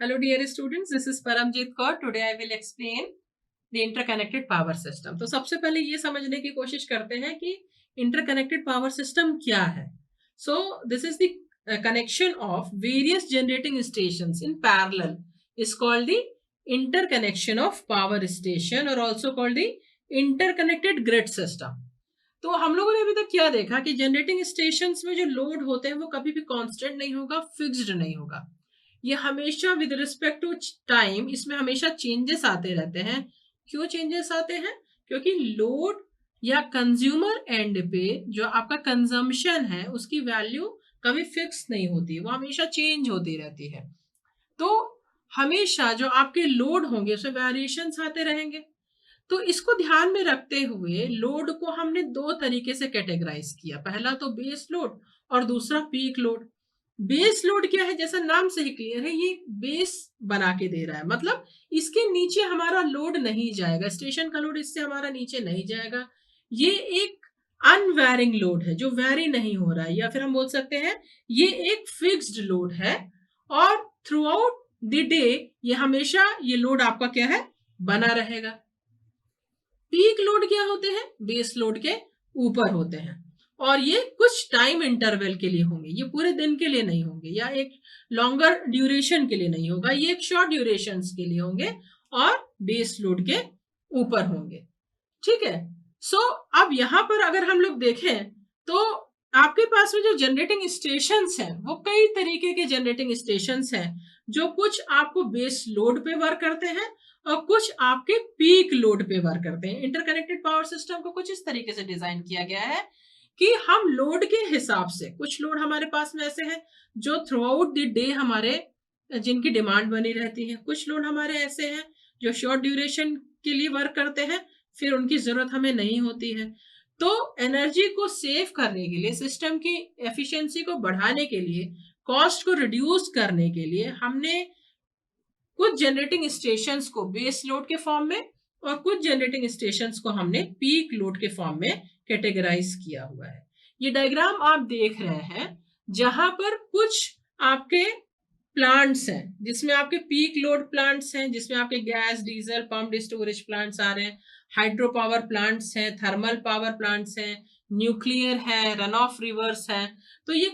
Hello dear students, this is Paramjit Kaur. Today I will explain the interconnected power system. तो सबसे पहले ये समझने की कोशिश करते हैं कि interconnected power system क्या है. So this is the connection of various generating stations in parallel is called the interconnection of power station or also called the interconnected grid system. तो हम लोगों ने अभी तक क्या देखा कि जनरेटिंग स्टेशंस में जो लोड होते हैं वो कभी भी कांस्टेंट नहीं होगा, फिक्स्ड नहीं होगा. ये हमेशा विद रिस्पेक्ट टू टाइम इसमें हमेशा चेंजेस आते रहते हैं. क्यों चेंजेस आते हैं? क्योंकि लोड या कंज्यूमर एंड पे जो आपका कंजम्पशन है उसकी वैल्यू कभी फिक्स नहीं होती, वो हमेशा चेंज होती रहती है. तो हमेशा जो आपके लोड होंगे उसमें वेरिएशंस आते रहेंगे. तो इसको ध्यान में रखते हुए लोड को हमने दो तरीके से कैटेगराइज किया. पहला तो बेस लोड और दूसरा पीक लोड. बेस लोड क्या है? जैसा नाम से ही क्लियर है, ये बेस बना के दे रहा है, मतलब इसके नीचे हमारा लोड नहीं जाएगा, स्टेशन का लोड इससे हमारा नीचे नहीं जाएगा. ये एक अनवेरिंग लोड है जो वेरी नहीं हो रहा है, या फिर हम बोल सकते हैं ये एक फिक्स्ड लोड है और थ्रू आउट द डे ये हमेशा ये लोड आपका क्या है? बना रहेगा. पीक लोड क्या होते हैं? बेस लोड के ऊपर होते हैं और ये कुछ टाइम इंटरवल के लिए होंगे, ये पूरे दिन के लिए नहीं होंगे या एक लॉन्गर ड्यूरेशन के लिए नहीं होगा, ये एक शॉर्ट ड्यूरेशन के लिए होंगे और बेस लोड के ऊपर होंगे. ठीक है. सो अब यहां पर अगर हम लोग देखें तो आपके पास में जो जनरेटिंग स्टेशंस हैं वो कई तरीके के जनरेटिंग स्टेशंस हैं, जो कुछ आपको बेस लोड पे वर्क करते हैं और कुछ आपके पीक लोड पे वर्क करते हैं. इंटरकनेक्टेड पावर सिस्टम को कुछ इस तरीके से डिजाइन किया गया है कि हम लोड के हिसाब से, कुछ लोड हमारे पास में ऐसे हैं जो थ्रू आउट द डे हमारे जिनकी डिमांड बनी रहती है, कुछ लोड हमारे ऐसे हैं जो शॉर्ट ड्यूरेशन के लिए वर्क करते हैं, फिर उनकी जरूरत हमें नहीं होती है. तो एनर्जी को सेव करने के लिए, सिस्टम की एफिशिएंसी को बढ़ाने के लिए, कॉस्ट को रिड्यूस करने के लिए हमने कुछ जनरेटिंग स्टेशंस को बेस लोड के फॉर्म में और कुछ जनरेटिंग स्टेशंस को हमने पीक लोड के फॉर्म में कैटेगराइज किया हुआ है. ये डायग्राम आप देख रहे हैं जहां पर कुछ आपके प्लांट्स हैं जिसमें आपके पीक लोड प्लांट्स हैं, जिसमें आपके gas, diesel, pumped storage plants आ रहे हैं, हाइड्रो पावर प्लांट्स हैं, थर्मल पावर प्लांट्स हैं, न्यूक्लियर है, रन ऑफ रिवर्स है. तो ये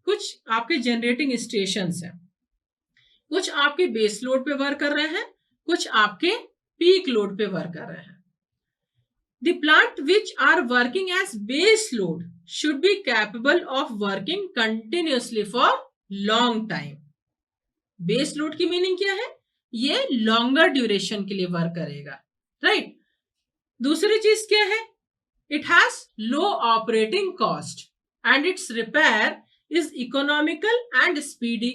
कुछ आपके जनरेटिंग स्टेशंस हैं. कुछ आपके बेस लोड पे वर्क कर रहे हैं, कुछ आपके पीक लोड पे वर्क कर रहे हैं. The plant which are working as base load should be capable of working continuously for long time. Base load की मीनिंग क्या है? ये लॉन्गर ड्यूरेशन के लिए वर्क करेगा, राइट. दूसरी चीज क्या है? It has low operating cost and its repair is economical and speedy.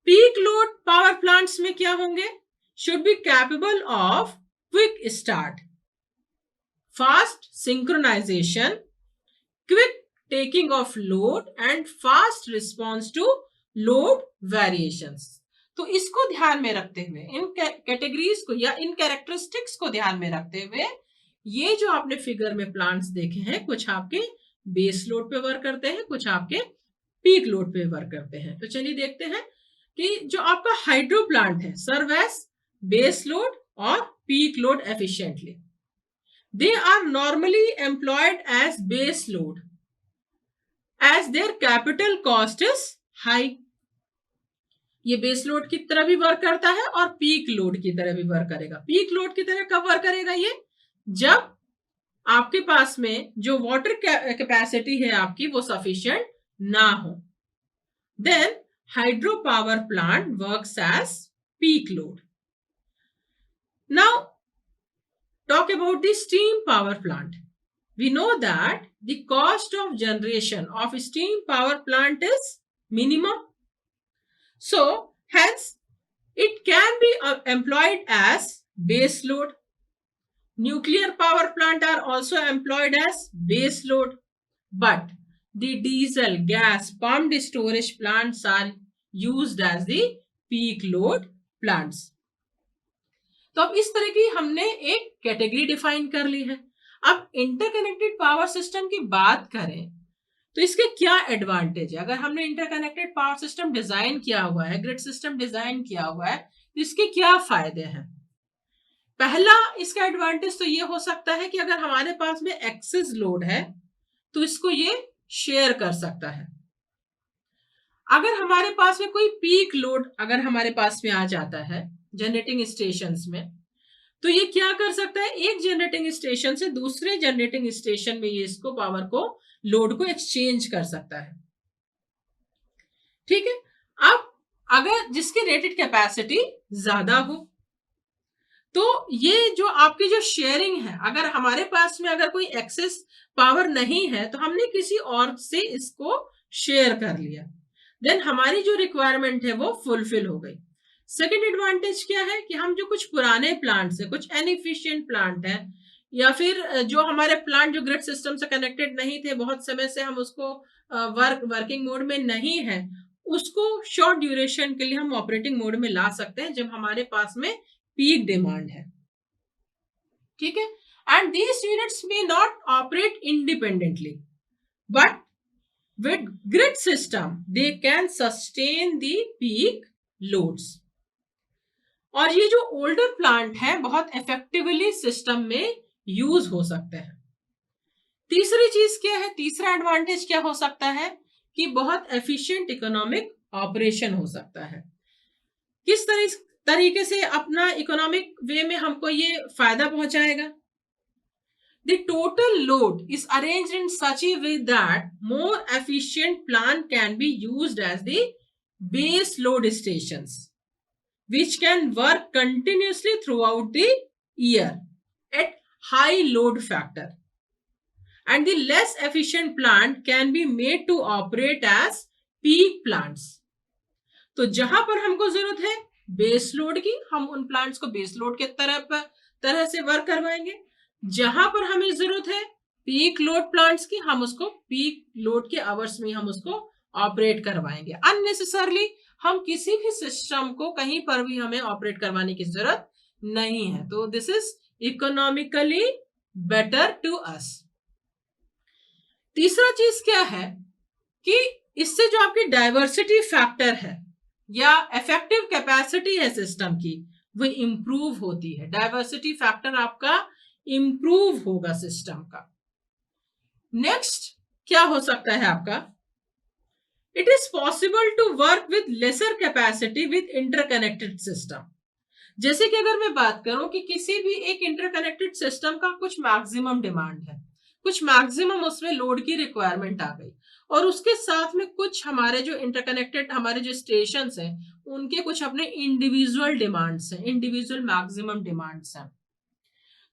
Peak load power plants में क्या होंगे? Should be capable of quick start, fast synchronization, quick taking off load and fast response to load variations. तो इसको ध्यान में रखते हुए, इन categories को या इन कैरेक्टरिस्टिक्स को ध्यान में रखते हुए, ये जो आपने फिगर में प्लांट्स देखे हैं, कुछ आपके बेस लोड पे वर्क करते हैं, कुछ आपके पीक लोड पे वर्क करते हैं. तो चलिए देखते हैं कि जो आपका हाइड्रो प्लांट है सर्व एज बेस लोड और peak load efficiently. They are normally employed as base load as their capital cost is high. ये बेस लोड की तरह भी वर्क करता है और पीक लोड की तरह भी वर्क करेगा. पीक लोड की तरह कब वर्क करेगा? ये जब आपके पास में जो वाटर कैपेसिटी है आपकी वो सफिशिएंट ना हो. Then hydro power plant works as peak load. Now talk about the steam power plant. We know that the cost of generation of steam power plant is minimum. So, hence, it can be employed as base load. Nuclear power plant are also employed as base load. But the diesel, gas, pumped storage plants are used as the peak load plants. तो अब इस तरह की हमने एक category define कर ली है. अब इंटरकनेक्टेड पावर सिस्टम की बात करें तो इसके क्या एडवांटेज है? अगर हमने इंटरकनेक्टेड पावर सिस्टम डिजाइन किया हुआ है, ग्रिड सिस्टम डिजाइन किया हुआ है, तो इसके क्या फायदे हैं? पहला इसका एडवांटेज तो ये हो सकता है कि अगर हमारे पास में एक्सेस लोड है तो इसको ये शेयर कर सकता है। अगर हमारे पास में कोई पीक लोड अगर हमारे पास में आ जाता है जनरेटिंग स्टेशंस में, तो ये क्या कर सकता है, एक जनरेटिंग स्टेशन से दूसरे जनरेटिंग स्टेशन में ये इसको पावर को लोड को एक्सचेंज कर सकता है। ठीक है। अब अगर जिसकी रेटेड कैपेसिटी ज्यादा हो, तो ये जो आपकी जो शेयरिंग है, अगर हमारे पास में अगर कोई एक्सेस पावर नहीं है तो हमने किसी और से इसको शेयर कर लिया, देन हमारी जो रिक्वायरमेंट है वो फुलफिल हो गई। सेकेंड एडवांटेज क्या है कि हम जो कुछ पुराने प्लांट्स है, कुछ इनएफिशिएंट प्लांट है, या फिर जो हमारे प्लांट जो ग्रिड सिस्टम से कनेक्टेड नहीं थे, बहुत समय से हम उसको वर्किंग मोड में नहीं है, उसको शॉर्ट ड्यूरेशन के लिए हम ऑपरेटिंग मोड में ला सकते हैं जब हमारे पास में पीक डिमांड है। ठीक है। And these units may not operate independently, but with grid system they can sustain the peak loads. और ये जो ओल्डर प्लांट है बहुत इफेक्टिवली सिस्टम में यूज हो सकते हैं। तीसरी चीज क्या है, तीसरा एडवांटेज क्या हो सकता है कि बहुत एफिशिएंट इकोनॉमिक ऑपरेशन हो सकता है। किस तरीके से अपना इकोनॉमिक वे में हमको ये फायदा पहुंचाएगा? The total load is arranged in such a way that more efficient plant can be used as the base load stations, which can work continuously throughout the year at high load factor. And the less efficient plant can be made to operate as peak plants. तो जहां पर हमको जरूरत है base load की, हम उन plants को बेस लोड के तरह से वर्क करवाएंगे। जहां पर हमें जरूरत है पीक लोड प्लांट्स की, हम उसको पीक लोड के आवर्स में हम उसको ऑपरेट करवाएंगे। अननेसेसरली हम किसी भी सिस्टम को कहीं पर भी हमें ऑपरेट करवाने की जरूरत नहीं है। तो this is economically better to us. तीसरा चीज क्या है कि इससे जो आपकी डाइवर्सिटी फैक्टर है या इफेक्टिव कैपेसिटी है सिस्टम की, वो इंप्रूव होती है। डाइवर्सिटी फैक्टर आपका इंप्रूव होगा सिस्टम का। नेक्स्ट क्या हो सकता है आपका, it is possible to work with lesser capacity with interconnected system. जैसे कि अगर मैं बात करूं कि किसी भी एक इंटरकनेक्टेड सिस्टम का कुछ मैक्सिमम डिमांड है, कुछ मैक्सिमम उसमें लोड की रिक्वायरमेंट आ गई, और उसके साथ में कुछ हमारे जो इंटरकनेक्टेड हमारे जो स्टेशंस हैं उनके कुछ अपने इंडिविजुअल डिमांड्स हैं, इंडिविजुअल मैक्सिमम डिमांड्स हैं।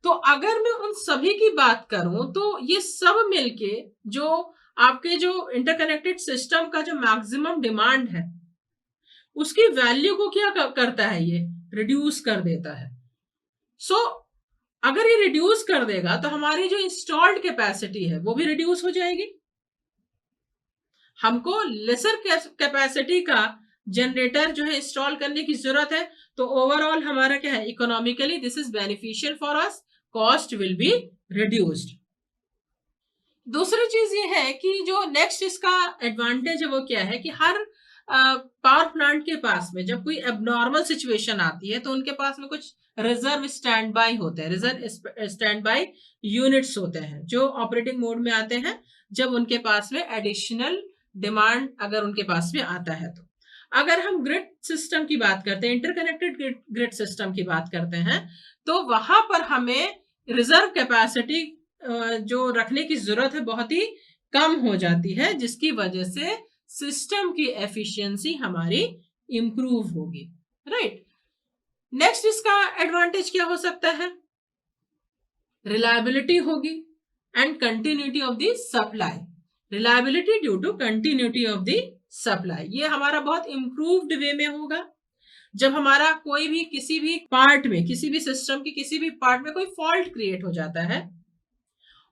तो अगर मैं उन सभी की बात करूं तो ये सब मिलके जो आपके जो इंटरकनेक्टेड सिस्टम का जो मैक्सिमम डिमांड है उसकी वैल्यू को क्या करता है, ये रिड्यूस कर देता है। सो अगर ये रिड्यूस कर देगा तो हमारी जो इंस्टॉल्ड कैपेसिटी है वो भी रिड्यूस हो जाएगी। हमको लेसर कैपेसिटी का जनरेटर जो है इंस्टॉल करने की जरूरत है। तो ओवरऑल हमारा क्या है, economically this is beneficial for us, cost will be reduced. दूसरी चीज ये है कि जो नेक्स्ट इसका एडवांटेज है वो क्या है कि हर पावर प्लांट के पास में जब कोई एबनॉर्मल सिचुएशन आती है तो उनके पास में कुछ रिजर्व स्टैंड बाय होते हैं, रिजर्व स्टैंड बाय यूनिट्स होते हैं जो ऑपरेटिंग मोड में आते हैं जब उनके पास में एडिशनल डिमांड अगर उनके पास में आता है। तो अगर हम ग्रिड सिस्टम की बात करते हैं, इंटरकनेक्टेड ग्रिड सिस्टम की बात करते हैं, तो वहां पर हमें रिजर्व कैपेसिटी जो रखने की जरूरत है बहुत ही कम हो जाती है, जिसकी वजह से सिस्टम की एफिशिएंसी हमारी इंप्रूव होगी। राइट। नेक्स्ट इसका एडवांटेज क्या हो सकता है, रिलायबिलिटी होगी and continuity of the supply. Reliability due to continuity of the supply, ये हमारा बहुत इंप्रूव्ड वे में होगा। जब हमारा कोई भी किसी भी पार्ट में, किसी भी सिस्टम की किसी भी पार्ट में कोई फॉल्ट क्रिएट हो जाता है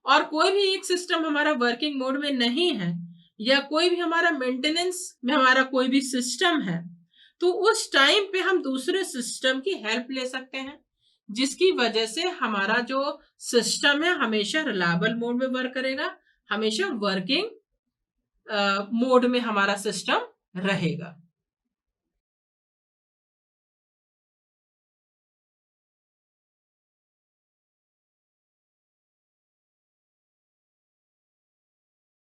और कोई भी एक सिस्टम हमारा वर्किंग मोड में नहीं है या कोई भी हमारा मेंटेनेंस में हमारा कोई भी सिस्टम है, तो उस टाइम पे हम दूसरे सिस्टम की हेल्प ले सकते हैं, जिसकी वजह से हमारा जो सिस्टम है हमेशा रिलायबल मोड में वर्क करेगा, हमेशा वर्किंग मोड में हमारा सिस्टम रहेगा।